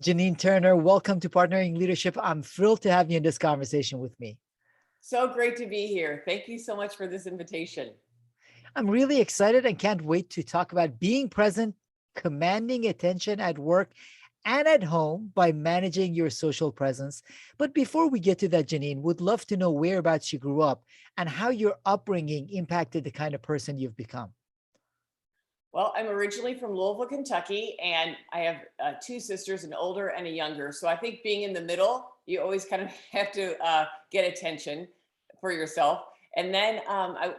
Jeanine Turner, welcome to Partnering Leadership. I'm thrilled to have you in this conversation with me. So great to be here. Thank you so much for this invitation. I'm really excited and can't wait to talk about being present, commanding attention at work and at home by managing your social presence. But before we get to that, Jeanine, would love to know whereabouts you grew up and how your upbringing impacted the kind of person you've become. Well, I'm originally from Louisville, Kentucky, and I have two sisters, an older and a younger. So I think being in the middle, you always kind of have to get attention for yourself. And then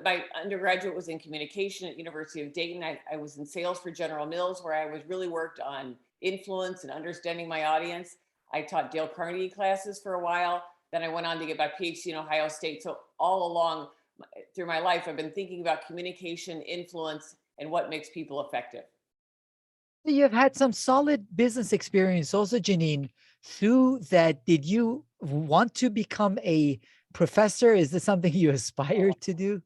my undergraduate was in communication at University of Dayton. I was in sales for General Mills, where I was really worked on influence and understanding my audience. I taught Dale Carnegie classes for a while. Then I went on to get my PhD in Ohio State. So all along through my life, I've been thinking about communication, influence, and what makes people effective. You've had some solid business experience also, Jeanine. Through that, did you want to become a professor? Is this something you aspire to do?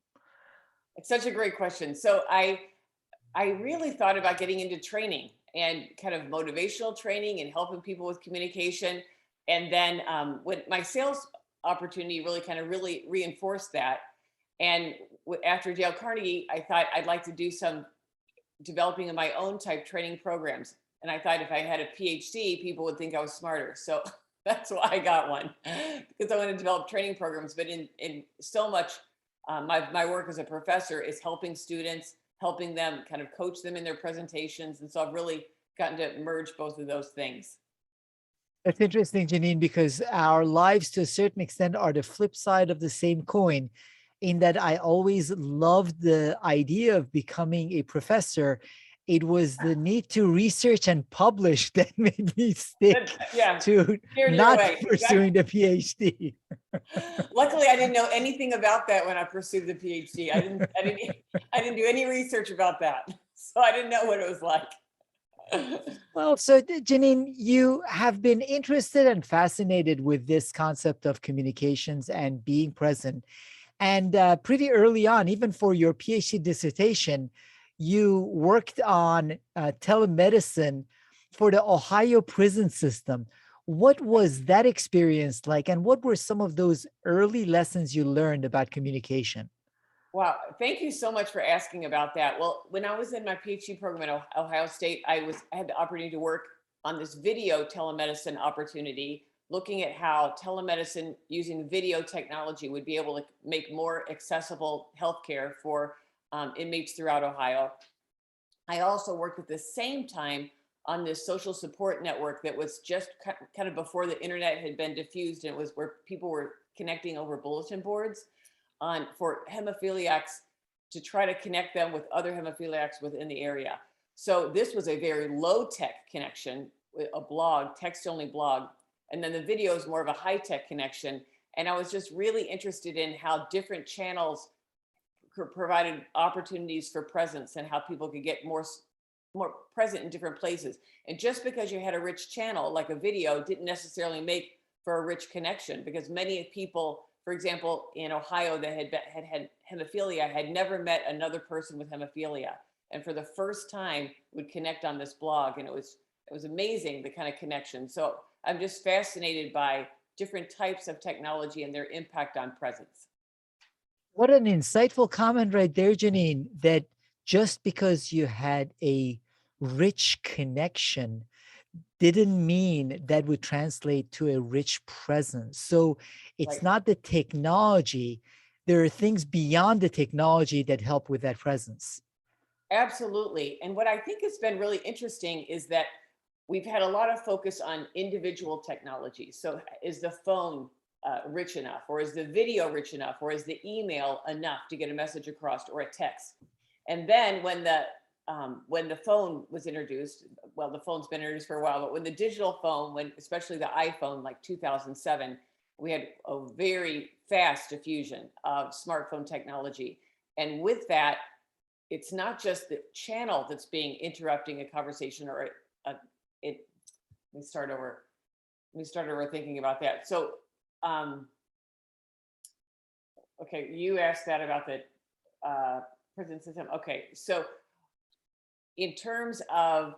It's such a great question. So I really thought about getting into training and kind of motivational training and helping people with communication. And then when my sales opportunity really reinforced that. And after Dale Carnegie, I thought I'd like to do some developing of my own type training programs. And I thought if I had a PhD, people would think I was smarter. So that's why I got one, because I want to develop training programs. But in so much, my work as a professor is helping students, helping them kind of coach them in their presentations. And so I've really gotten to merge both of those things. That's interesting, Jeanine, because our lives to a certain extent are the flip side of the same coin, in that I always loved the idea of becoming a professor. It was the need to research and publish that made me stick Yeah, to not pursuing the PhD. Luckily, I didn't know anything about that when I pursued the PhD. I didn't do any research about that. So I didn't know what it was like. Well, so Jeanine, you have been interested and fascinated with this concept of communications and being present. And pretty early on, even for your PhD dissertation, you worked on telemedicine for the Ohio prison system. What was that experience like? And what were some of those early lessons you learned about communication? Wow, thank you so much for asking about that. Well, when I was in my PhD program at Ohio State, I had the opportunity to work on this video telemedicine opportunity, looking at how telemedicine using video technology would be able to make more accessible healthcare for inmates throughout Ohio. I also worked at the same time on this social support network that was just kind of before the internet had been diffused, and it was where people were connecting over bulletin boards for hemophiliacs to try to connect them with other hemophiliacs within the area. So this was a very low tech connection with a blog, text only blog. And then the video is more of a high tech connection. And I was just really interested in how different channels provided opportunities for presence and how people could get more present in different places. And just because you had a rich channel like a video didn't necessarily make for a rich connection, because many people, for example, in Ohio that had hemophilia had never met another person with hemophilia. And for the first time would connect on this blog. And it was amazing, the kind of connection. So I'm just fascinated by different types of technology and their impact on presence. What an insightful comment right there, Jeanine, that just because you had a rich connection didn't mean that would translate to a rich presence. So it's Right. not the technology. There are things beyond the technology that help with that presence. Absolutely. And what I think has been really interesting is that we've had a lot of focus on individual technologies. So is the phone rich enough, or is the video rich enough, or is the email enough to get a message across, or a text? And then when the phone was introduced, well, the phone's been introduced for a while, but when the digital phone, especially the iPhone, like 2007, we had a very fast diffusion of smartphone technology. And with that, it's not just the channel that's being interrupting a conversation or let me start over thinking about that. So, okay, you asked that about the prison system. Okay, so in terms of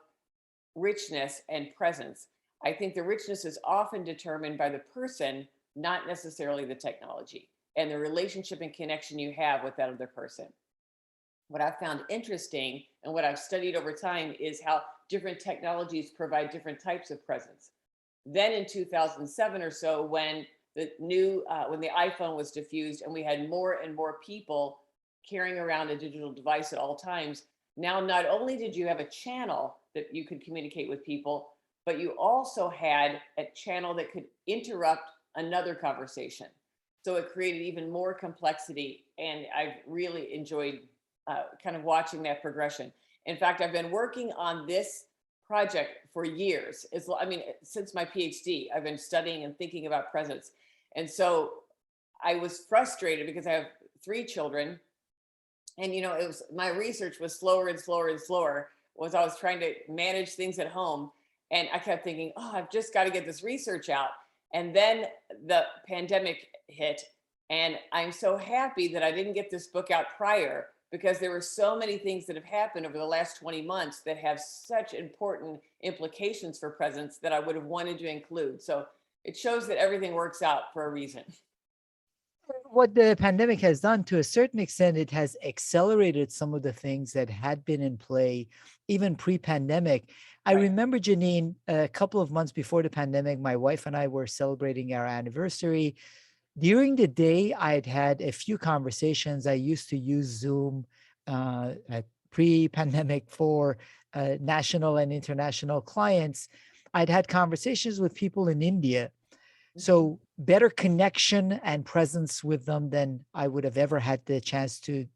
richness and presence, I think the richness is often determined by the person, not necessarily the technology and the relationship and connection you have with that other person. What I've found interesting and what I've studied over time is how different technologies provide different types of presence. Then in 2007 or so, when when the iPhone was diffused and we had more and more people carrying around a digital device at all times, now not only did you have a channel that you could communicate with people, but you also had a channel that could interrupt another conversation. So it created even more complexity, and I've really enjoyed kind of watching that progression. In fact, I've been working on this project for years. I mean, since my PhD, I've been studying and thinking about presence. And so I was frustrated because I have 3 children, and it was, my research was slower and slower and slower as I was trying to manage things at home. And I kept thinking, oh, I've just got to get this research out. And then the pandemic hit, and I'm so happy that I didn't get this book out prior, because there were so many things that have happened over the last 20 months that have such important implications for presence that I would have wanted to include. So it shows that everything works out for a reason. What the pandemic has done, to a certain extent, it has accelerated some of the things that had been in play even pre-pandemic. I Right. remember, Jeanine, a couple of months before the pandemic, my wife and I were celebrating our anniversary. During the day, I had had a few conversations. I used to use Zoom at pre-pandemic for national and international clients. I'd had conversations with people in India, Mhm. so better connection and presence with them than I would have ever had the chance to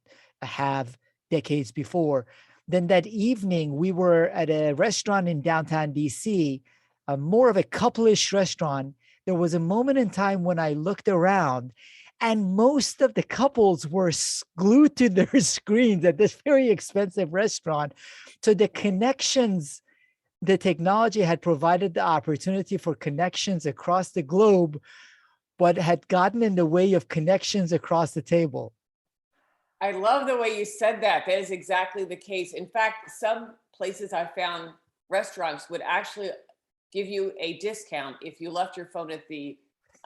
have decades before. Then that evening, we were at a restaurant in downtown DC, more of a couple-ish restaurant. There was a moment in time when I looked around, and most of the couples were glued to their screens at this very expensive restaurant. So the connections, the technology had provided the opportunity for connections across the globe, but had gotten in the way of connections across the table. I love the way you said that. That is exactly the case. In fact, some places I found, restaurants would actually give you a discount if you left your phone at the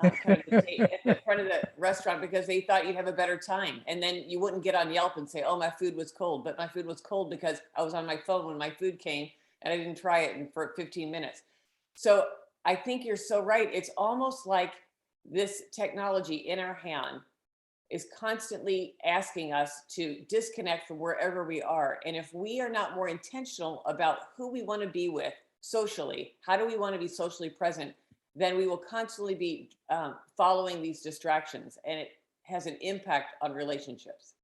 kind of at the front of the restaurant, because they thought you'd have a better time. And then you wouldn't get on Yelp and say, oh, my food was cold. But my food was cold because I was on my phone when my food came and I didn't try it for 15 minutes. So I think you're so right. It's almost like this technology in our hand is constantly asking us to disconnect from wherever we are. And if we are not more intentional about who we want to be with socially, how do we want to be socially present, then we will constantly be following these distractions, and it has an impact on relationships.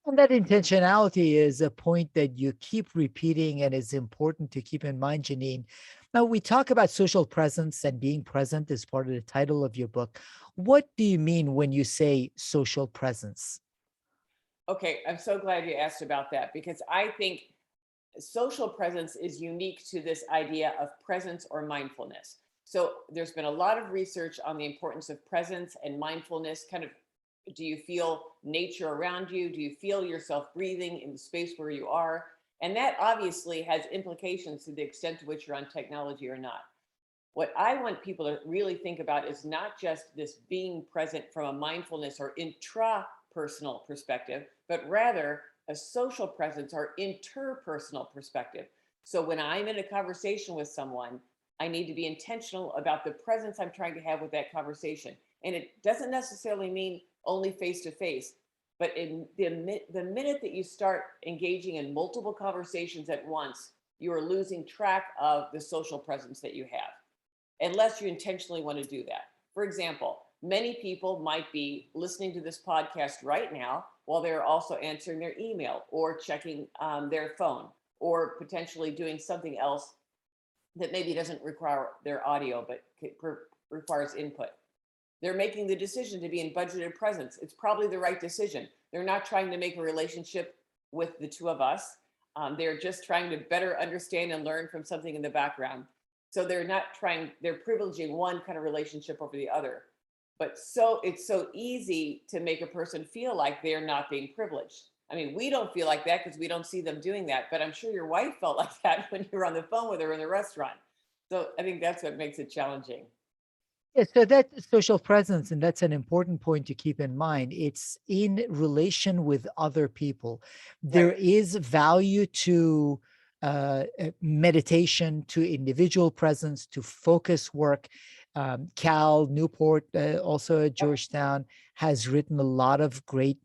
And that intentionality is a point that you keep repeating and is important to keep in mind, Jeanine. Now, we talk about social presence and being present as part of the title of your book. What do you mean when you say social presence? Okay, I'm so glad you asked about that, because I think social presence is unique to this idea of presence or mindfulness. So there's been a lot of research on the importance of presence and mindfulness. Kind of, do you feel nature around you? Do you feel yourself breathing in the space where you are? And that obviously has implications to the extent to which you're on technology or not. What I want people to really think about is not just this being present from a mindfulness or intrapersonal perspective, but rather a social presence or interpersonal perspective. So when I'm in a conversation with someone, I need to be intentional about the presence I'm trying to have with that conversation. And it doesn't necessarily mean only face to face, but in the minute that you start engaging in multiple conversations at once, you are losing track of the social presence that you have, unless you intentionally want to do that. For example, many people might be listening to this podcast right now while they're also answering their email or checking their phone, or potentially doing something else that maybe doesn't require their audio but requires input. They're making the decision to be in budgeted presence. It's probably the right decision. They're not trying to make a relationship with the two of us. They're just trying to better understand and learn from something in the background. So they're not trying, they're privileging one kind of relationship over the other. But so it's so easy to make a person feel like they're not being privileged. I mean, we don't feel like that because we don't see them doing that. But I'm sure your wife felt like that when you were on the phone with her in the restaurant. So I think that's what makes it challenging. Yeah, so that social presence, and that's an important point to keep in mind. It's in relation with other people. There Right. is value to meditation, to individual presence, to focus work. Cal Newport, also at Yep. Georgetown, has written a lot of great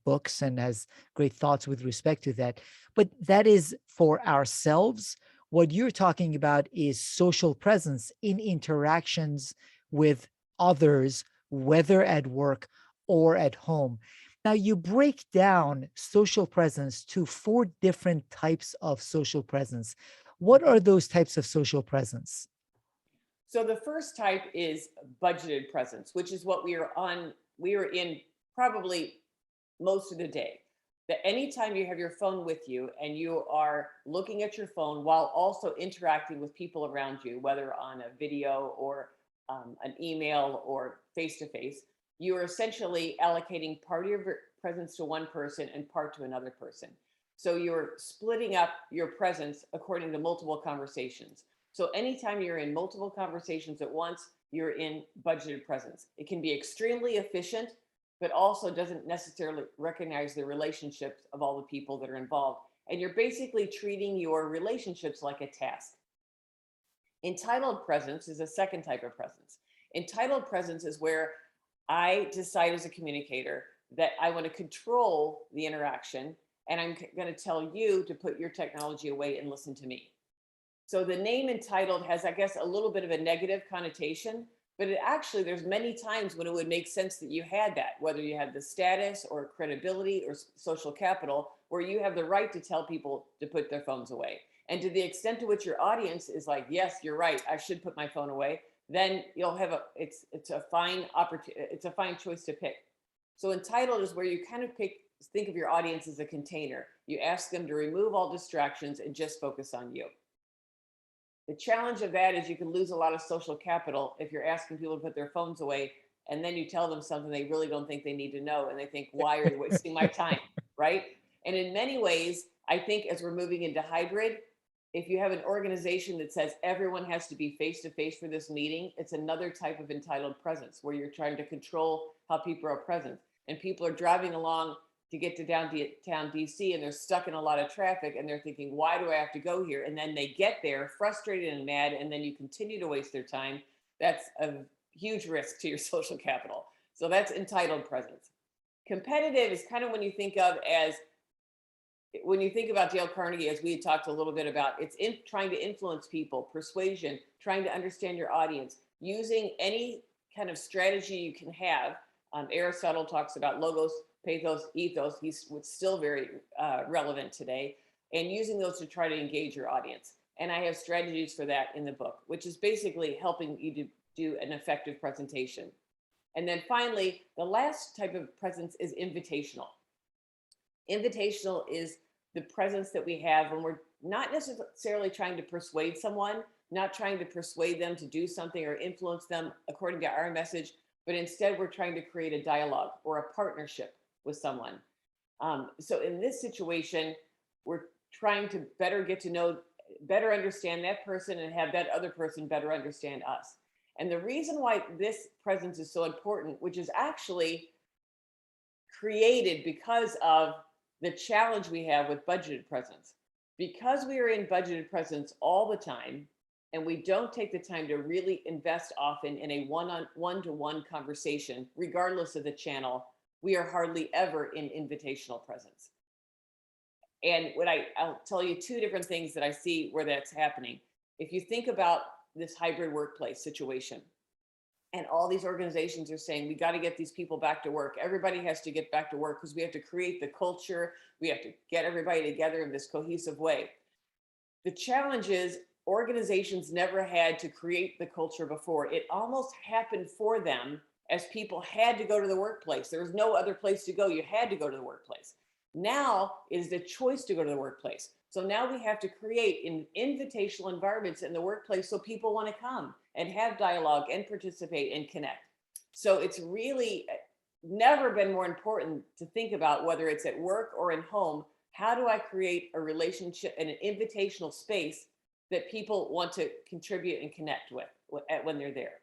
books and has great thoughts with respect to that. But that is for ourselves. What you're talking about is social presence in interactions with others, whether at work or at home. Now, you break down social presence to four different types of social presence. What are Mhm. those types of social presence? So the first type is budgeted presence, which is what we are on. We are in probably most of the day. That anytime you have your phone with you and you are looking at your phone while also interacting with people around you, whether on a video or an email or face to face, you are essentially allocating part of your presence to one person and part to another person. So you're splitting up your presence according to multiple conversations. So anytime you're in multiple conversations at once, you're in budgeted presence. It can be extremely efficient, but also doesn't necessarily recognize the relationships of all the people that are involved. And you're basically treating your relationships like a task. Entitled presence is a second type of presence. Entitled presence is where I decide as a communicator that I want to control the interaction and I'm going to tell you to put your technology away and listen to me. So the name entitled has, I guess, a little bit of a negative connotation, but it actually, there's many times when it would make sense that you had that, whether you had the status or credibility or social capital, where you have the right to tell people to put their phones away. And to the extent to which your audience is like, yes, you're right, I should put my phone away, then you'll have it's a fine opportunity, it's a fine choice to pick. So entitled is where you kind of think of your audience as a container. You ask them to remove all distractions and just focus on you. The challenge of that is you can lose a lot of social capital if you're asking people to put their phones away and then you tell them something they really don't think they need to know and they think, why are you wasting my time? Right? And in many ways, I think as we're moving into hybrid, if you have an organization that says everyone has to be face to face for this meeting, it's another type of entitled presence where you're trying to control how people are present. And people are driving along to get to downtown DC and they're stuck in a lot of traffic and they're thinking, why do I have to go here? And then they get there frustrated and mad, and then you continue to waste their time. That's a huge risk to your social capital. So that's entitled presence. Competitive is kind of when you think of as when you think about Dale Carnegie, as we had talked a little bit about, it's in trying to influence people, persuasion, trying to understand your audience, using any kind of strategy you can have. Aristotle talks about logos, pathos, ethos. He's still very relevant today, and using those to try to engage your audience. And I have strategies for that in the book, which is basically helping you to do an effective presentation. And then finally, the last type of presence is invitational. Invitational is the presence that we have when we're not necessarily trying to persuade someone, not trying to persuade them to do something or influence them according to our message, but instead we're trying to create a dialogue or a partnership with someone. So in this situation, we're trying to better get to know, better understand that person and have that other person better understand us. And the reason why this presence is so important, which is actually created because of the challenge we have with budgeted presence. Because we are in budgeted presence all the time, and we don't take the time to really invest often in a one-to-one conversation, regardless of the channel, we are hardly ever in invitational presence. And I'll tell you two different things that I see where that's happening. If you think about this hybrid workplace situation, and all these organizations are saying we got to get these people back to work. Everybody has to get back to work because we have to create the culture. We have to get everybody together in this cohesive way. The challenge is organizations never had to create the culture before. It almost happened for them as people had to go to the workplace. There was no other place to go. You had to go to the workplace. Now is the choice to go to the workplace. So now we have to create invitational environments in the workplace so people want to come and have dialogue and participate and connect. So it's really never been more important to think about, whether it's at work or in home, how do I create a relationship and an invitational space that people want to contribute and connect with when they're there.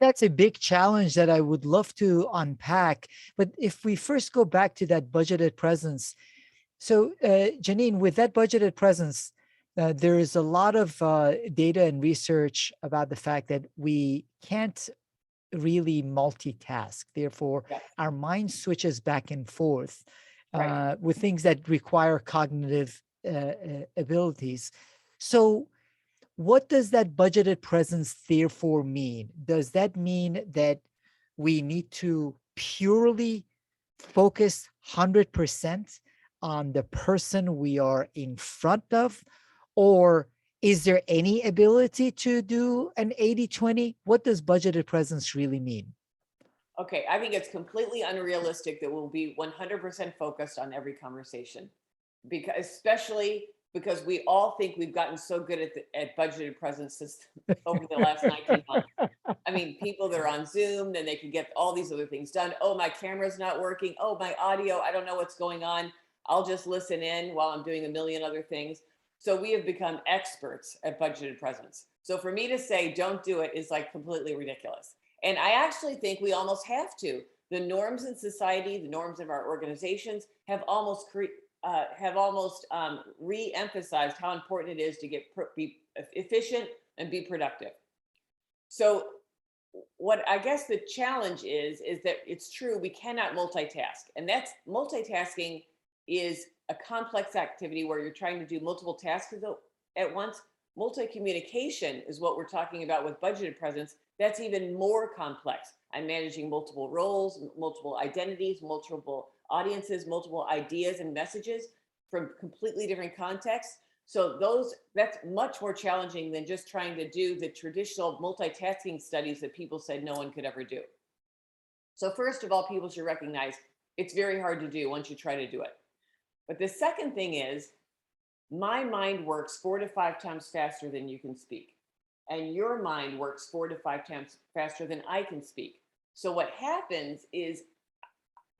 That's a big challenge that I would love to unpack. But if we first go back to that budgeted presence, so Jeanine, with that budgeted presence, there is a lot of data and research about the fact that we can't really multitask. Therefore, Yes. our mind switches back and forth Right. with things that require cognitive abilities. So, what does that budgeted presence therefore mean? Does that mean that we need to purely focus 100% on the person we are in front of? Or is there any ability to do an 80-20? What does budgeted presence really mean? Okay, I think it's completely unrealistic that we'll be 100% focused on every conversation, because especially because we all think we've gotten so good at budgeted presences over the last 19 months. I mean, people that are on Zoom, then they can get all these other things done. Oh, my camera's not working. Oh, my audio, I don't know what's going on. I'll just listen in while I'm doing a million other things. So we have become experts at budgeted presence. So for me to say don't do it is like completely ridiculous. And I actually think we almost have to. The norms in society, the norms of our organizations have almost re-emphasized how important it is to be efficient and be productive. So what I guess the challenge is that it's true, we cannot multitask. And that's multitasking is a complex activity where you're trying to do multiple tasks at once. Multi-communication is what we're talking about with budgeted presence. That's even more complex. I'm managing multiple roles, multiple identities, multiple audiences, multiple ideas and messages from completely different contexts. So that's much more challenging than just trying to do the traditional multitasking studies that people said no one could ever do. So first of all, people should recognize it's very hard to do once you try to do it. But the second thing is, my mind works 4 to 5 times faster than you can speak. And your mind works 4 to 5 times faster than I can speak. So what happens is,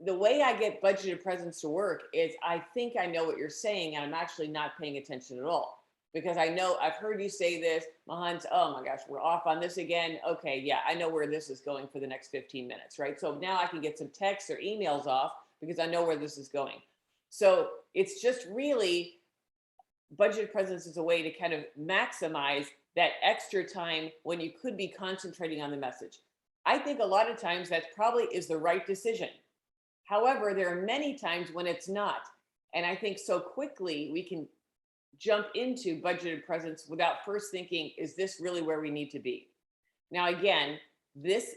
the way I get budgeted presence to work is I think I know what you're saying, and I'm actually not paying attention at all. Because I know I've heard you say this, Mahan, oh my gosh, we're off on this again. Okay, yeah, I know where this is going for the next 15 minutes, right? So now I can get some texts or emails off because I know where this is going. So it's just really, budgeted presence is a way to kind of maximize that extra time when you could be concentrating on the message. I think a lot of times that probably is the right decision. However, there are many times when it's not. And I think so quickly we can jump into budgeted presence without first thinking, is this really where we need to be? Now, again, these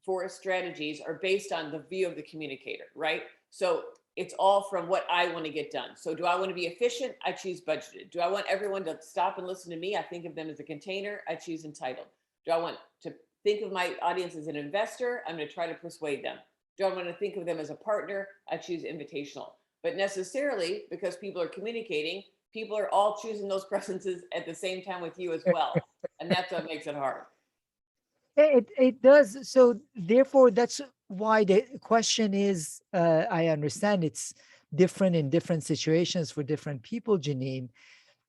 4 strategies are based on the view of the communicator, right? So it's all from what I want to get done. So do I want to be efficient? I choose budgeted. Do I want everyone to stop and listen to me? I think of them as a container. I choose entitled. Do I want to think of my audience as an investor? I'm going to try to persuade them. Do I want to think of them as a partner? I choose invitational. But necessarily, because people are communicating, people are all choosing those presences at the same time with you as well. And that's what makes it hard. It does. So therefore, that's why the question is, I understand it's different in different situations for different people, Jeanine,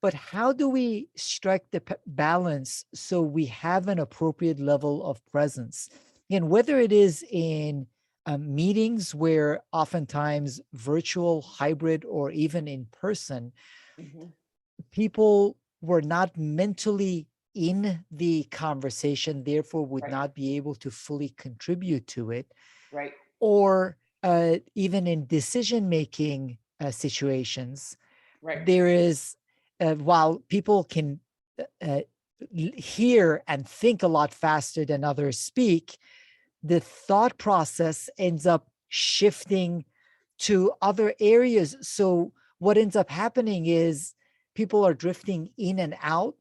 but how do we strike the balance so we have an appropriate level of presence? And whether it is in meetings where oftentimes virtual, hybrid, or even in person, people were not mentally in the conversation, therefore would Right. not be able to fully contribute to it. Right. Or even in decision-making situations, Right. there is, while people can hear and think a lot faster than others speak, the thought process ends up shifting to other areas. So what ends up happening is people are drifting in and out.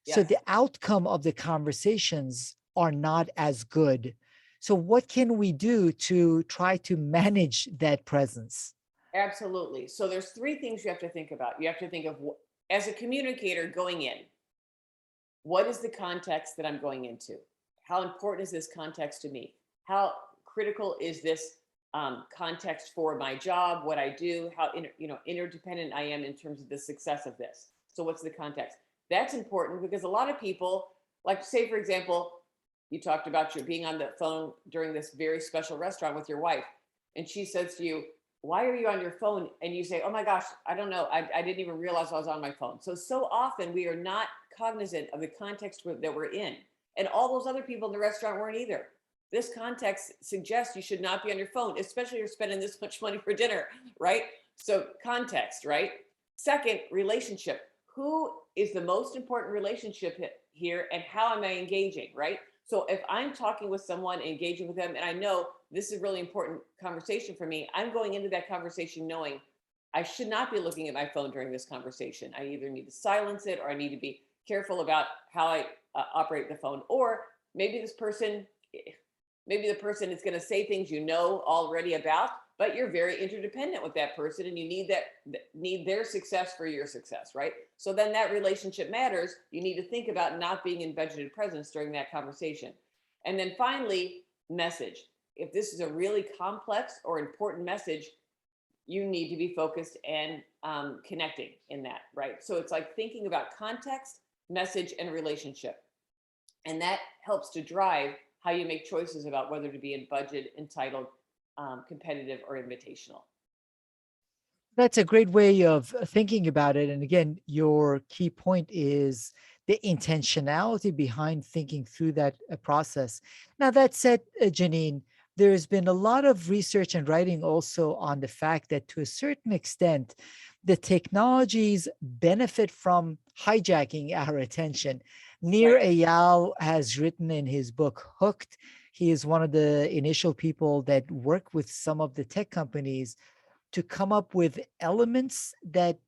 So Yes. the outcome of the conversations are not as good. So what can we do to try to manage that presence? Absolutely. So there's 3 things you have to think about. You have to think of, as a communicator going in, what is the context that I'm going into? How important is this context to me? How critical is this context for my job, what I do, how interdependent I am in terms of the success of this? So what's the context? That's important because a lot of people, like say, for example, you talked about your being on the phone during this very special restaurant with your wife, and she says to you, why are you on your phone? And you say, oh my gosh, I don't know. I didn't even realize I was on my phone. So often we are not cognizant of the context that we're in. And all those other people in the restaurant weren't either. This context suggests you should not be on your phone, especially if you're spending this much money for dinner, right? So context, right? Second, relationship. Who is the most important relationship here and how am I engaging, right? So if I'm talking with someone, engaging with them, and I know this is a really important conversation for me, I'm going into that conversation knowing I should not be looking at my phone during this conversation. I either need to silence it or I need to be careful about how I operate the phone. Or maybe this person, maybe the person is going to say things you know already about, but you're very interdependent with that person and you need their success for your success, right? So then that relationship matters. You need to think about not being in budgeted presence during that conversation. And then finally, message. If this is a really complex or important message, you need to be focused and connecting in that, right? So it's like thinking about context, message, and relationship. And that helps to drive how you make choices about whether to be in budget, entitled, competitive, or invitational. That's a great way of thinking about it. And again, your key point is the intentionality behind thinking through that process. Now, that said, Jeanine, there's been a lot of research and writing also on the fact that to a certain extent, the technologies benefit from hijacking our attention. Nir Right. Eyal has written in his book, Hooked. He is one of the initial people that work with some of the tech companies to come up with elements that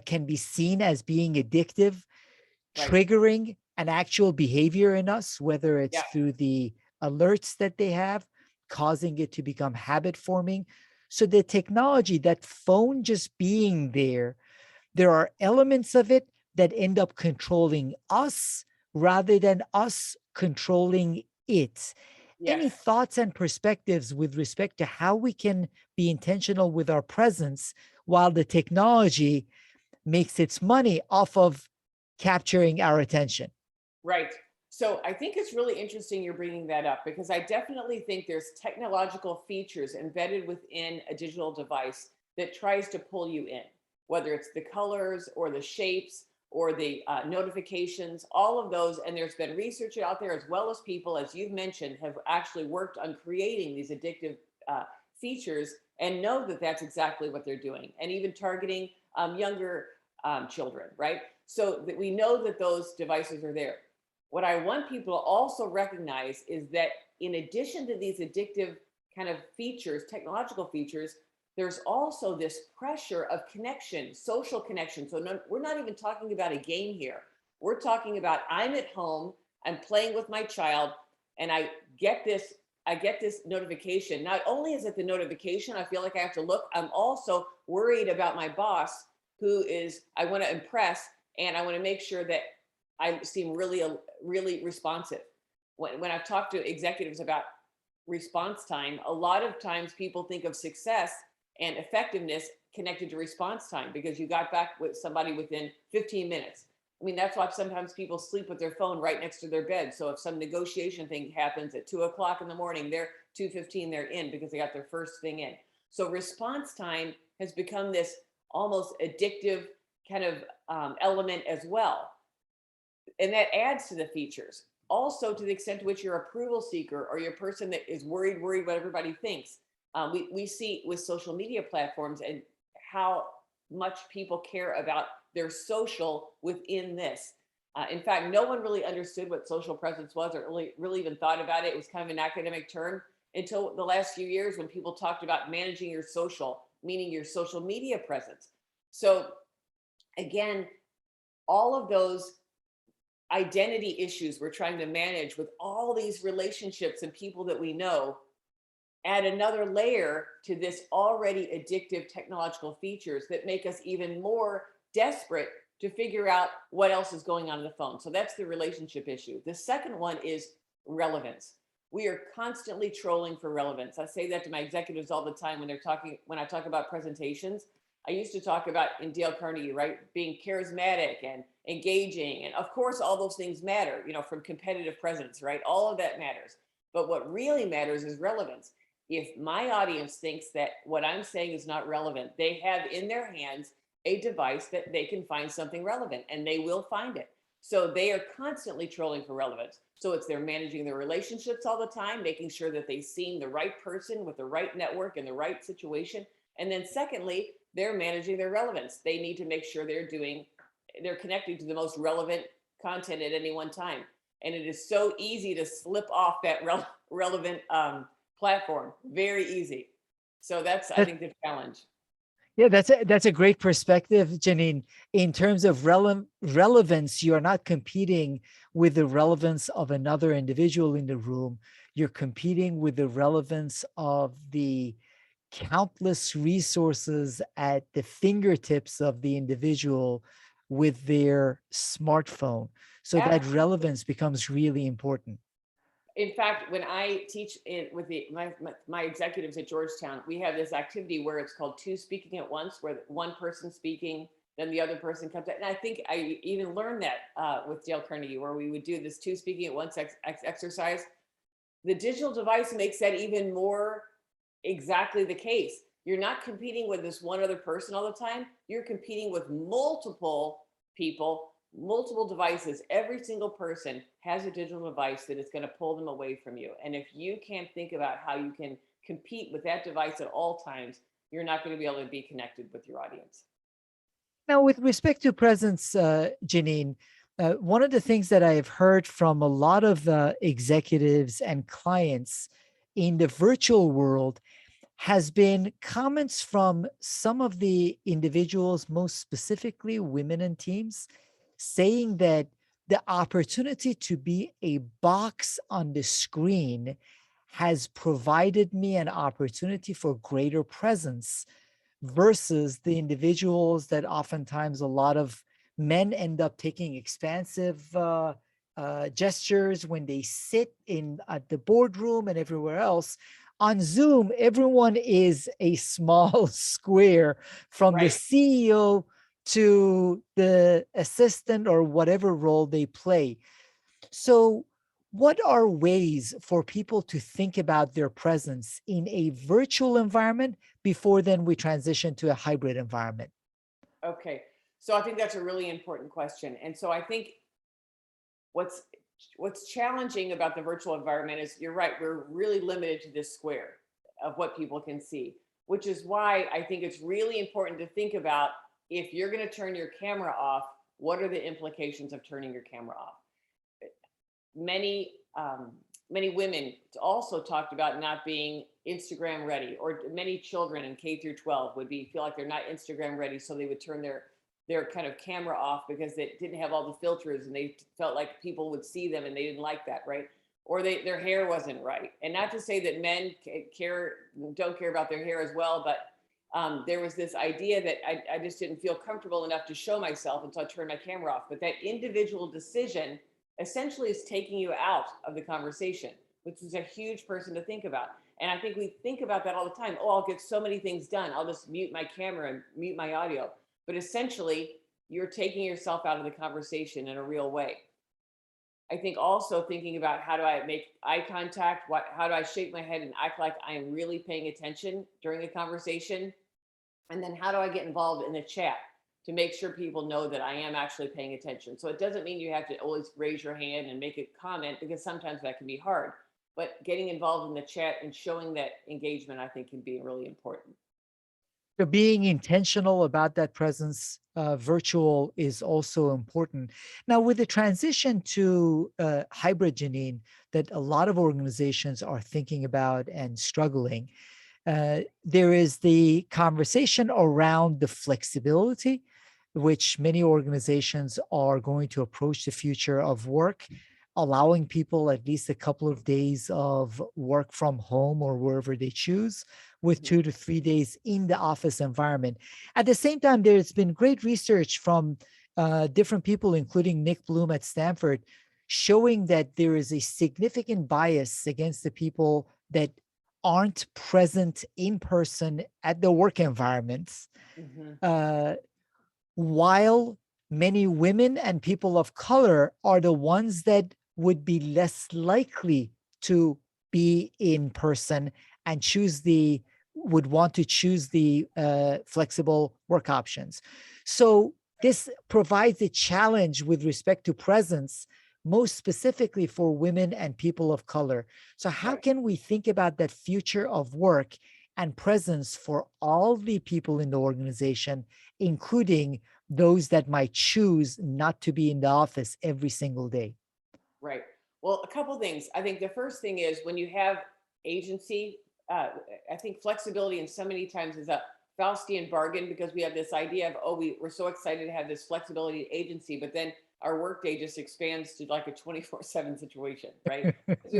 can be seen as being addictive, Right. triggering an actual behavior in us, whether it's Yeah. through the alerts that they have, causing it to become habit forming. So the technology, that phone just being there are elements of it that end up controlling us rather than us controlling it. Any Yes. thoughts and perspectives with respect to how we can be intentional with our presence while the technology makes its money off of capturing our attention? Right. So I think it's really interesting you're bringing that up because I definitely think there's technological features embedded within a digital device that tries to pull you in, whether it's the colors or the shapes or the notifications, all of those. And there's been research out there, as well as people, as you've mentioned, have actually worked on creating these addictive features and know that that's exactly what they're doing, and even targeting younger children, right? So that we know that those devices are there. What I want people to also recognize is that in addition to these addictive kind of features, technological features, there's also this pressure of connection, social connection. So no, we're not even talking about a game here. We're talking about I'm at home, I'm playing with my child, and I get this notification. Not only is it the notification, I feel like I have to look, I'm also worried about my boss who is, I want to impress, and I want to make sure that I seem really responsive. When I've talked to executives about response time, a lot of times people think of success and effectiveness connected to response time because you got back with somebody within 15 minutes. I mean, that's why sometimes people sleep with their phone right next to their bed. So if some negotiation thing happens at 2 o'clock in the morning, they're 2:15, they're in because they got their first thing in. So response time has become this almost addictive kind of element as well. And that adds to the features. Also, to the extent to which you're approval seeker or you're a person that is worried what everybody thinks. We see with social media platforms and how much people care about their social within this. In fact, no one really understood what social presence was or really even thought about it. It was kind of an academic term until the last few years when people talked about managing your social, meaning your social media presence. So again, all of those identity issues we're trying to manage with all these relationships and people that we know add another layer to this already addictive technological features that make us even more desperate to figure out what else is going on the phone. So that's the relationship issue. The second one is relevance. We are constantly trolling for relevance. I say that to my executives all the time when I talk about presentations. I used to talk about in Dale Carnegie, right, being charismatic and engaging. And of course, all those things matter, from competitive presence, right? All of that matters. But what really matters is relevance. If my audience thinks that what I'm saying is not relevant, they have in their hands a device that they can find something relevant, and they will find it. So they are constantly trolling for relevance. So it's they're managing their relationships all the time, making sure that they've seen the right person with the right network and the right situation. And then secondly, they're managing their relevance. They need to make sure they're connecting to the most relevant content at any one time. And it is so easy to slip off that relevant platform. Very easy. So that's, I think, the challenge. Yeah, that's a great perspective, Jeanine. In terms of relevance, you are not competing with the relevance of another individual in the room. You're competing with the relevance of the countless resources at the fingertips of the individual with their smartphone. So that Absolutely. relevance becomes really important. In fact, when I teach with my executives at Georgetown, we have this activity where it's called two speaking at once, where one person speaking, then the other person comes out. And I think I even learned that with Dale Carnegie, where we would do this two speaking at once exercise. The digital device makes that even more exactly the case. You're not competing with this one other person all the time. You're competing with multiple people, multiple devices. Every single person has a digital device that is going to pull them away from you. And if you can't think about how you can compete with that device at all times, you're not going to be able to be connected with your audience. Now, with respect to presence, Jeanine, one of the things that I have heard from a lot of executives and clients in the virtual world has been comments from some of the individuals, most specifically women in teams, saying that the opportunity to be a box on the screen has provided me an opportunity for greater presence versus the individuals that oftentimes a lot of men end up taking expansive gestures when they sit in at the boardroom and everywhere else. On Zoom, everyone is a small square, from the Right. CEO to the assistant or whatever role they play. So, what are ways for people to think about their presence in a virtual environment before then we transition to a hybrid environment? Okay. So I think that's a really important question. And so I think what's what's challenging about the virtual environment is, you're right, we're really limited to this square of what people can see, which is why I think it's really important to think about, if you're going to turn your camera off, what are the implications of turning your camera off? Many many women also talked about not being Instagram ready, or many children in K through 12 would feel like they're not Instagram ready, so they would turn their kind of camera off because they didn't have all the filters, and they felt like people would see them and they didn't like that, right? Or their hair wasn't right. And not to say that men don't care about their hair as well, but there was this idea that I just didn't feel comfortable enough to show myself until I turned my camera off. But that individual decision essentially is taking you out of the conversation, which is a huge person to think about. And I think we think about that all the time. Oh, I'll get so many things done. I'll just mute my camera and mute my audio. But essentially, you're taking yourself out of the conversation in a real way. I think also thinking about, how do I make eye contact? How do I shake my head and act like I am really paying attention during a conversation? And then how do I get involved in the chat to make sure people know that I am actually paying attention? So it doesn't mean you have to always raise your hand and make a comment, because sometimes that can be hard. But getting involved in the chat and showing that engagement, I think, can be really important. So being intentional about that presence, virtual, is also important. Now, with the transition to hybrid, Jeanine, that a lot of organizations are thinking about and struggling, there is the conversation around the flexibility, which many organizations are going to approach the future of work, allowing people at least a couple of days of work from home or wherever they choose, with 2 to 3 days in the office environment. At the same time, there's been great research from different people, including Nick Bloom at Stanford, showing that there is a significant bias against the people that aren't present in person at the work environments, Mm-hmm. uh, while many women and people of color are the ones that would be less likely to be in person and would want to choose the flexible work options. So this provides a challenge with respect to presence, most specifically for women and people of color. So how Right. can we think about that future of work and presence for all the people in the organization, including those that might choose not to be in the office every single day? Right. Well, a couple things. I think the first thing is when you have agency, uh, I think flexibility in so many times is a Faustian bargain because we have this idea of, oh, we're so excited to have this flexibility agency, but then our workday just expands to like a 24/7 situation, right? Because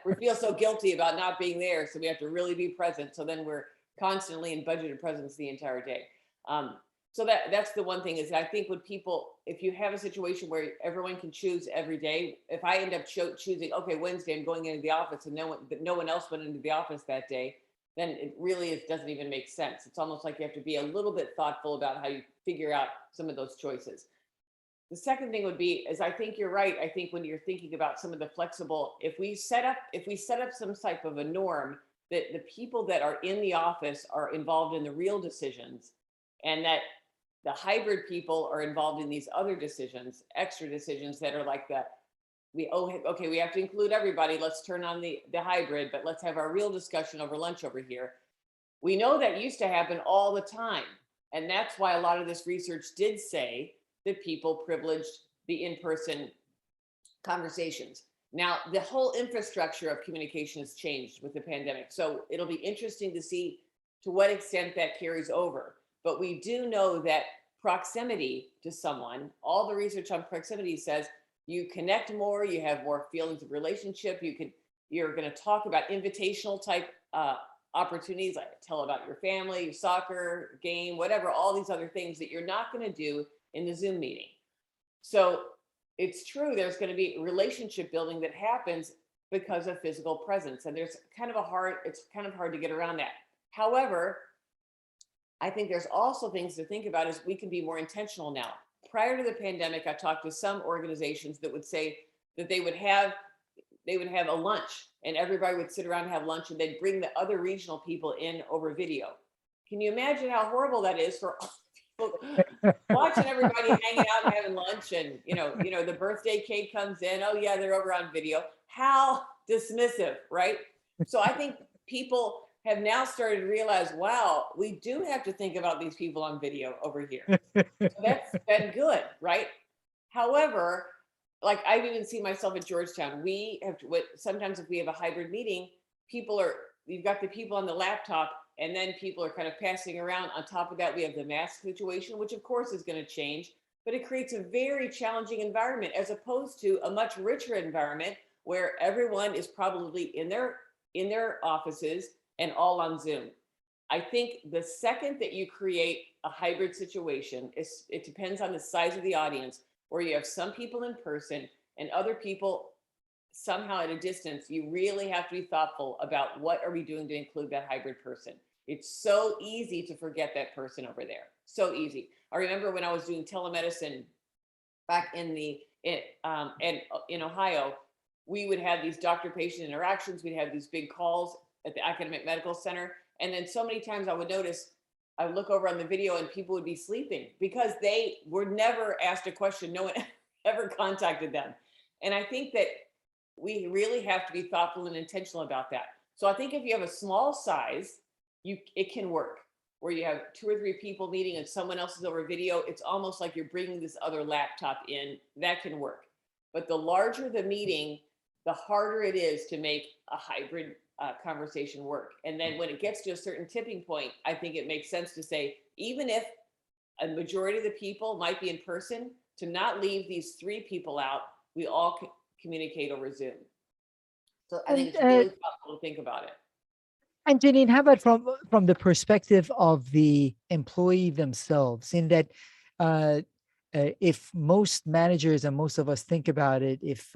we feel so guilty about not being there. So we have to really be present. So then we're constantly in budgeted presence the entire day. Um, so that's the one thing is I think when people, if you have a situation where everyone can choose every day, if I end up choosing, okay, Wednesday I'm going into the office and no one else went into the office that day, then it really doesn't even make sense. It's almost like you have to be a little bit thoughtful about how you figure out some of those choices. The second thing would be is I think you're right. I think when you're thinking about some of the flexible, if we set up some type of a norm that the people that are in the office are involved in the real decisions and that the hybrid people are involved in these other decisions, extra decisions that are like okay, we have to include everybody. Let's turn on the hybrid, but let's have our real discussion over lunch over here. We know that used to happen all the time. And that's why a lot of this research did say that people privileged the in-person conversations. Now, the whole infrastructure of communication has changed with the pandemic. So it'll be interesting to see to what extent that carries over. But we do know that proximity to someone, all the research on proximity says you connect more, you have more feelings of relationship, you're going to talk about invitational type opportunities, like tell about your family, your soccer game, whatever, all these other things that you're not going to do in the Zoom meeting. So it's true, there's going to be relationship building that happens because of physical presence. And it's kind of hard to get around that. However, I think there's also things to think about is we can be more intentional now. Prior to the pandemic, I talked to some organizations that would say that they would have a lunch and everybody would sit around and have lunch and they'd bring the other regional people in over video. Can you imagine how horrible that is for people watching everybody hanging out and having lunch and the birthday cake comes in, oh yeah, they're over on video. How dismissive, right? So I think people have now started to realize, wow, we do have to think about these people on video over here. So that's been good, right? However, like I've even seen myself at Georgetown. We have to, sometimes if we have a hybrid meeting, you've got the people on the laptop and then people are kind of passing around. On top of that, we have the mask situation, which of course is going to change, but it creates a very challenging environment as opposed to a much richer environment where everyone is probably in their offices and all on Zoom. I think the second that you create a hybrid situation, it depends on the size of the audience, where you have some people in person and other people somehow at a distance. You really have to be thoughtful about what are we doing to include that hybrid person. It's so easy to forget that person over there. So easy. I remember when I was doing telemedicine back in Ohio, we would have these doctor-patient interactions. We'd have these big calls at the academic medical center. And then so many times I would look over on the video and people would be sleeping because they were never asked a question. No one ever contacted them. And I think that we really have to be thoughtful and intentional about that. So I think if you have a small size, it can work where you have 2 or 3 people meeting and someone else is over video. It's almost like you're bringing this other laptop in. That can work. But the larger the meeting, the harder it is to make a hybrid conversation work. And then when it gets to a certain tipping point, I think it makes sense to say, even if a majority of the people might be in person, to not leave these 3 people out, we all communicate over Zoom. So I think it's really thoughtful to think about it. And Jeanine, how about from the perspective of the employee themselves, in that if most managers and most of us think about it, if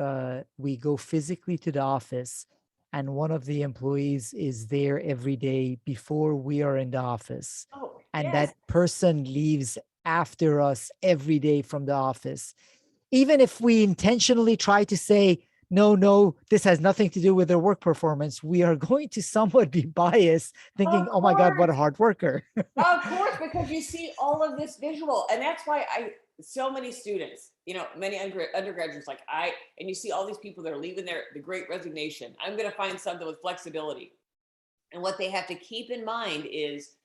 we go physically to the office and one of the employees is there every day before we are in the office, Oh, and yes. that person leaves after us every day from the office. Even if we intentionally try to say, no, no, this has nothing to do with their work performance, we are going to somewhat be biased, thinking, Of oh my God, what a course. hard worker. Of course, because you see all of this visual. And that's why so many students, many undergraduates like and you see all these people that are leaving the great resignation. I'm going to find something with flexibility. And what they have to keep in mind is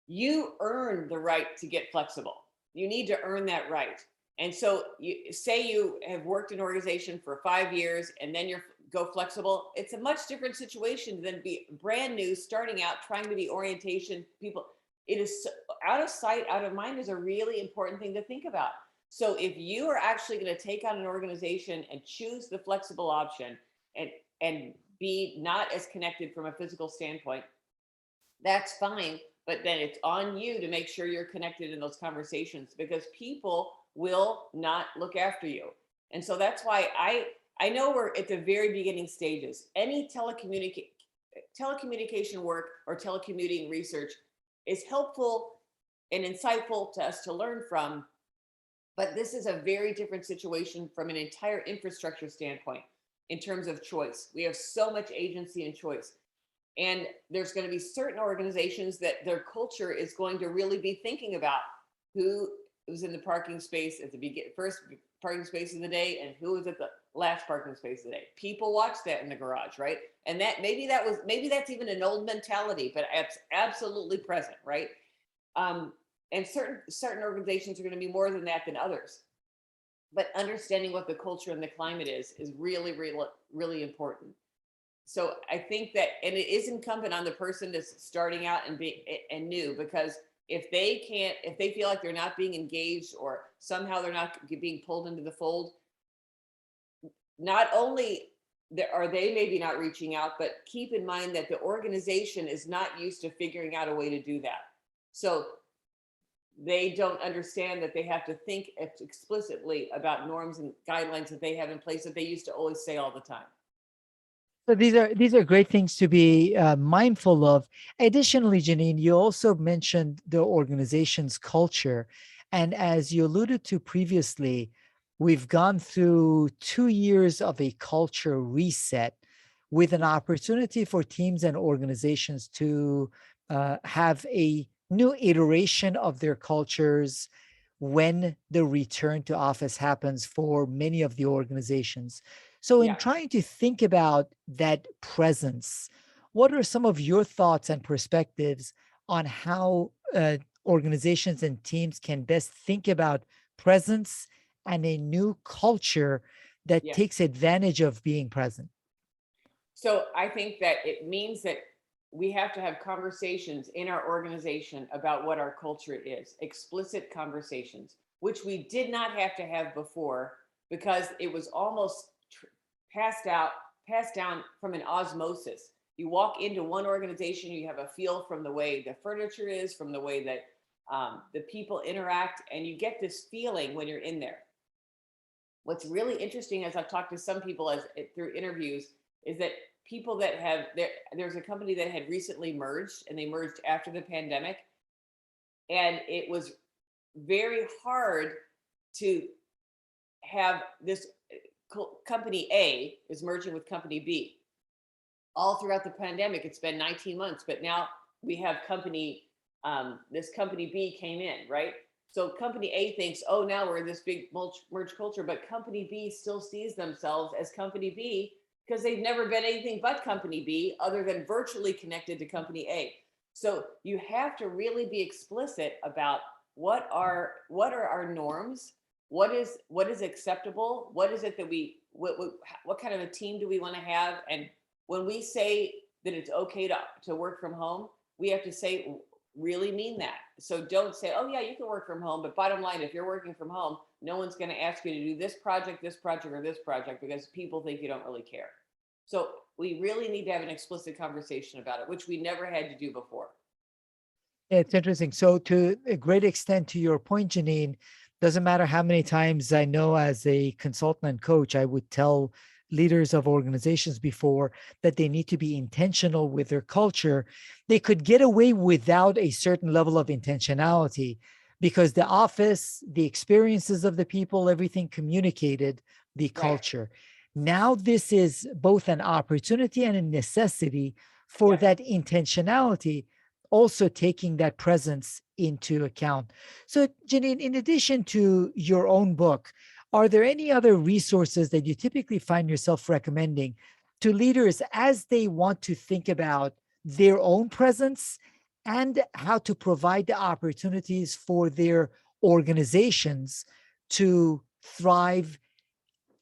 you earn the right to get flexible. You need to earn that right. And so you say you have worked in an organization for 5 years and then you're go flexible. It's a much different situation than be brand new, starting out, trying to be orientation people. It is out of sight, out of mind is a really important thing to think about. So if you are actually going to take on an organization and choose the flexible option and be not as connected from a physical standpoint, that's fine. But then it's on you to make sure you're connected in those conversations, because people will not look after you. And so that's why I know we're at the very beginning stages. Any telecommunication work or telecommuting research is helpful and insightful to us to learn from. But this is a very different situation from an entire infrastructure standpoint in terms of choice. We have so much agency and choice. And there's going to be certain organizations that their culture is going to really be thinking about who was in the parking space at the first parking space of the day and who was at the last parking space of the day. People watch that in the garage, right? And that maybe that's even an old mentality, but it's absolutely present, right? And certain organizations are going to be more than that than others. But understanding what the culture and the climate is really, really, really important. So I think that, and it is incumbent on the person that's starting out and new, because if they feel like they're not being engaged or somehow they're not being pulled into the fold, not only are they maybe not reaching out, but keep in mind that the organization is not used to figuring out a way to do that. So they don't understand that they have to think explicitly about norms and guidelines that they have in place that they used to always say all the time. So these are great things to be mindful of. Additionally, Jeanine, you also mentioned the organization's culture. And as you alluded to previously, we've gone through 2 years of a culture reset with an opportunity for teams and organizations to have a new iteration of their cultures when the return to office happens for many of the organizations. So, in Yeah. trying to think about that presence, what are some of your thoughts and perspectives on how organizations and teams can best think about presence and a new culture that Yeah. takes advantage of being present? So I think that it means that we have to have conversations in our organization about what our culture is, explicit conversations, which we did not have to have before because it was almost passed down from an osmosis. You walk into one organization, you have a feel from the way the furniture is, from the way that the people interact, and you get this feeling when you're in there. What's really interesting, as I've talked to some people through interviews, is that people that there's a company that had recently merged, and they merged after the pandemic, and it was very hard to have this company A is merging with company B. All throughout the pandemic, it's been 19 months, but now we have this company B came in, right? So company A thinks, oh, now we're in this big merge culture, but company B still sees themselves as company B because they've never been anything but company B other than virtually connected to company A. So you have to really be explicit about what are our norms, what is acceptable, what is it that what kind of a team do we want to have, and when we say that it's okay to work from home, we have to really mean that. So don't say, oh yeah, you can work from home, but bottom line, if you're working from home, no one's going to ask you to do this project, or this project, because people think you don't really care. So we really need to have an explicit conversation about it, which we never had to do before. Yeah, it's interesting. So to a great extent, to your point, Jeanine, doesn't matter how many times I know as a consultant and coach, I would tell leaders of organizations before that they need to be intentional with their culture. They could get away without a certain level of intentionality, because the office, the experiences of the people, everything communicated the Right. culture. Now this is both an opportunity and a necessity for Yes. that intentionality, also taking that presence into account. So Jeanine, in addition to your own book, are there any other resources that you typically find yourself recommending to leaders as they want to think about their own presence and how to provide the opportunities for their organizations to thrive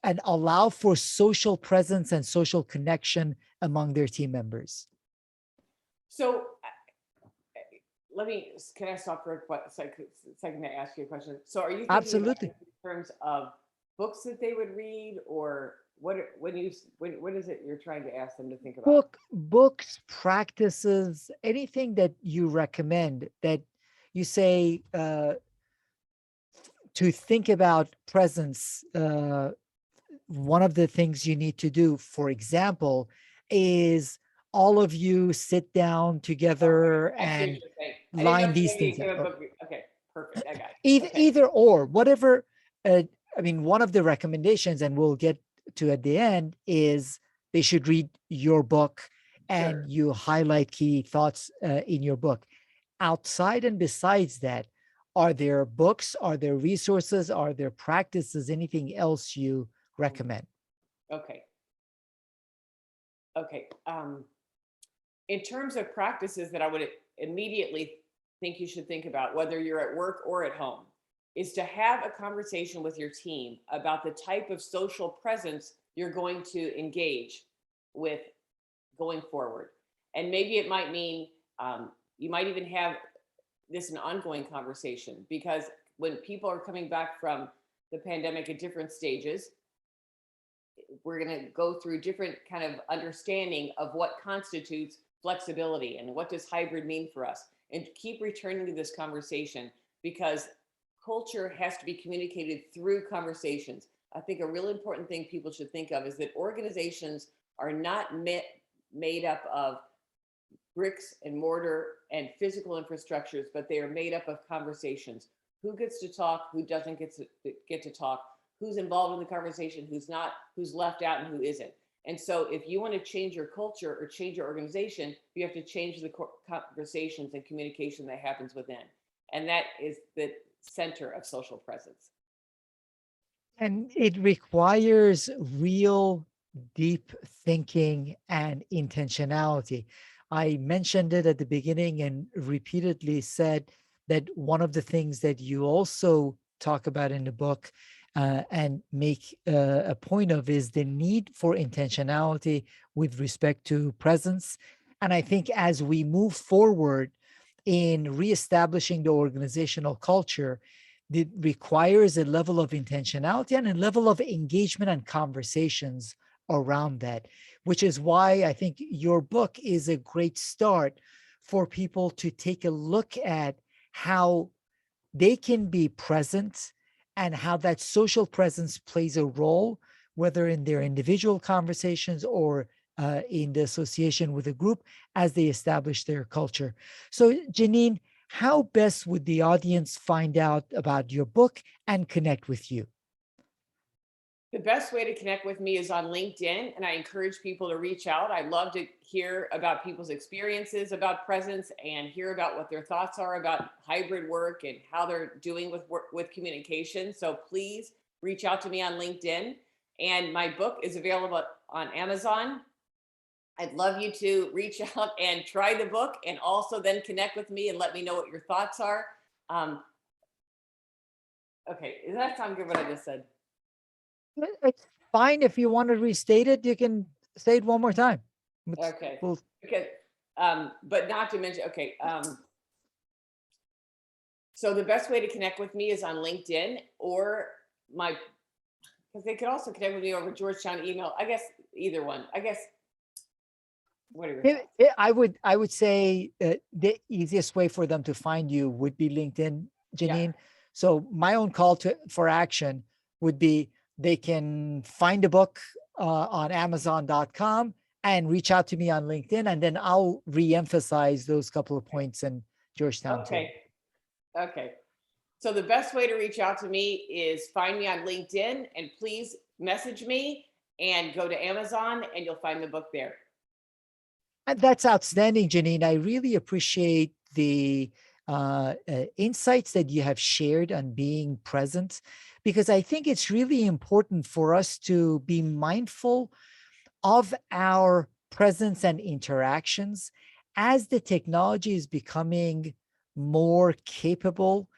and allow for social presence and social connection among their team members? So can I stop for a second to ask you a question? So are you thinking about Absolutely. this in terms of books that they would read, or what is it you're trying to ask them to think about? Books, practices, anything that you recommend that you say to think about presence. One of the things you need to do, for example, is all of you sit down together I see what and you're saying. I didn't know line if you these wanted me things to out. give a book. Okay, perfect. I got it. Either, Okay, either or, whatever. I mean, one of the recommendations, and we'll get to at the end, is they should read your book and sure. you highlight key thoughts in your book. Outside and besides that, are there books, are there resources, are there practices, anything else you recommend? Okay. Okay. In terms of practices that I would immediately think you should think about, whether you're at work or at home, is to have a conversation with your team about the type of social presence you're going to engage with going forward. And maybe it might mean you might even have this an ongoing conversation, because when people are coming back from the pandemic at different stages, we're going to go through different kind of understanding of what constitutes flexibility and what does hybrid mean for us, and keep returning to this conversation, because culture has to be communicated through conversations. I think a really important thing people should think of is that organizations are not made up of bricks and mortar and physical infrastructures, but they are made up of conversations. Who gets to talk, who doesn't get to talk, who's involved in the conversation, who's not, who's left out, and who isn't. And so if you want to change your culture or change your organization, you have to change the conversations and communication that happens within. And that is the center of social presence. And it requires real deep thinking and intentionality. I mentioned it at the beginning and repeatedly said that one of the things that you also talk about in the book and make a point of is the need for intentionality with respect to presence. And I think as we move forward in reestablishing the organizational culture, it requires a level of intentionality and a level of engagement and conversations around that, which is why I think your book is a great start for people to take a look at how they can be present and how that social presence plays a role, whether in their individual conversations or in the association with a group as they establish their culture. So, Jeanine, how best would the audience find out about your book and connect with you? The best way to connect with me is on LinkedIn, and I encourage people to reach out. I love to hear about people's experiences about presence and hear about what their thoughts are about hybrid work and how they're doing with work, with communication. So please reach out to me on LinkedIn. And my book is available on Amazon. I'd love you to reach out and try the book, and also then connect with me and let me know what your thoughts are. Um, okay, does that sound good what I just said? It's fine if you want to restate it. You can say it one more time. Okay. We'll, Okay. But not to mention, okay. So the best way to connect with me is on LinkedIn, or because they could also connect with me over Georgetown email. I guess either one. I guess. What are your thoughts? I would say the easiest way for them to find you would be LinkedIn, Yeah. Jeanine. So my own call for action would be they can find a book on Amazon.com and reach out to me on LinkedIn, and then I'll reemphasize those couple of points in Georgetown too. Okay. Okay. So the best way to reach out to me is find me on LinkedIn, and please message me and go to Amazon and you'll find the book there. And that's outstanding, Jeanine. I really appreciate the insights that you have shared on being present, because I think it's really important for us to be mindful of our presence and interactions as the technology is becoming more capable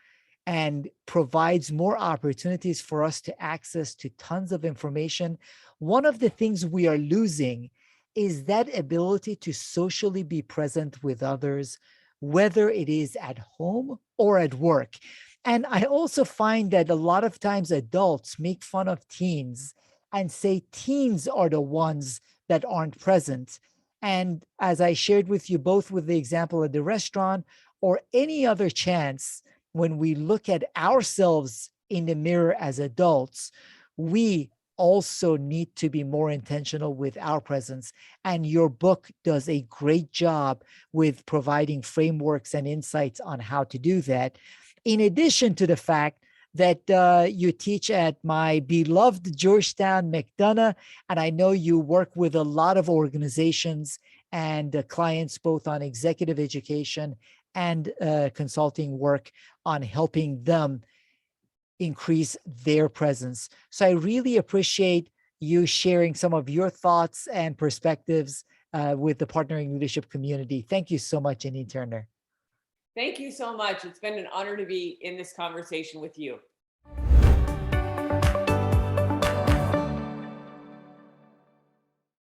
and provides more opportunities for us to access to tons of information. One of the things we are losing is that ability to socially be present with others, whether it is at home or at work. And I also find that a lot of times adults make fun of teens and say teens are the ones that aren't present. And as I shared with you, both with the example of the restaurant or any other chance, when we look at ourselves in the mirror as adults, we also need to be more intentional with our presence. And your book does a great job with providing frameworks and insights on how to do that. In addition to the fact that you teach at my beloved Georgetown McDonough, and I know you work with a lot of organizations and clients, both on executive education and consulting work on helping them increase their presence. So I really appreciate you sharing some of your thoughts and perspectives with the partnering leadership community. Thank you so much, Jeanine Turner. Thank you so much. It's been an honor to be in this conversation with you.